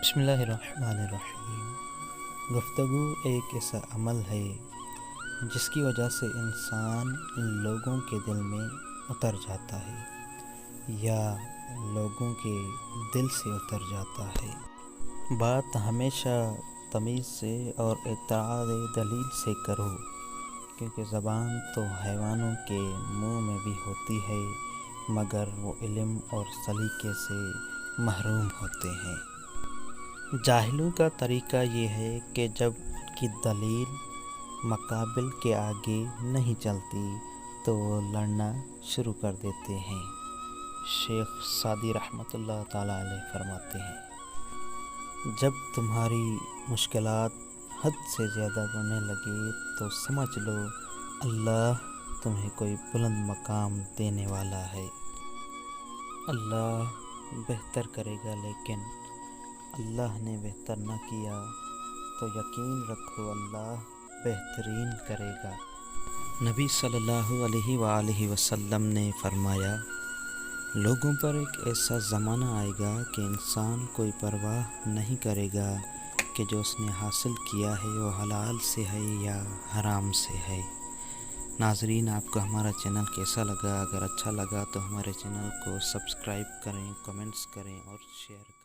بسم اللہ الرحمن الرحیم۔ گفتگو ایک ایسا عمل ہے جس کی وجہ سے انسان لوگوں کے دل میں اتر جاتا ہے یا لوگوں کے دل سے اتر جاتا ہے۔ بات ہمیشہ تمیز سے اور اعتراض دلیل سے کرو، کیونکہ زبان تو حیوانوں کے منہ میں بھی ہوتی ہے مگر وہ علم اور سلیقے سے محروم ہوتے ہیں۔ جاہلوں کا طریقہ یہ ہے کہ جب ان کی دلیل مقابل کے آگے نہیں چلتی تو وہ لڑنا شروع کر دیتے ہیں۔ شیخ سعدی رحمۃ اللہ تعالیٰ علیہ فرماتے ہیں، جب تمہاری مشکلات حد سے زیادہ بڑھنے لگے تو سمجھ لو اللہ تمہیں کوئی بلند مقام دینے والا ہے۔ اللہ بہتر کرے گا، لیکن اللہ نے بہتر نہ کیا تو یقین رکھو اللہ بہترین کرے گا۔ نبی صلی اللہ علیہ وآلہ وسلم نے فرمایا، لوگوں پر ایک ایسا زمانہ آئے گا کہ انسان کوئی پرواہ نہیں کرے گا کہ جو اس نے حاصل کیا ہے وہ حلال سے ہے یا حرام سے ہے۔ ناظرین، آپ کو ہمارا چینل کیسا لگا؟ اگر اچھا لگا تو ہمارے چینل کو سبسکرائب کریں، کمنٹس کریں اور شیئر کریں۔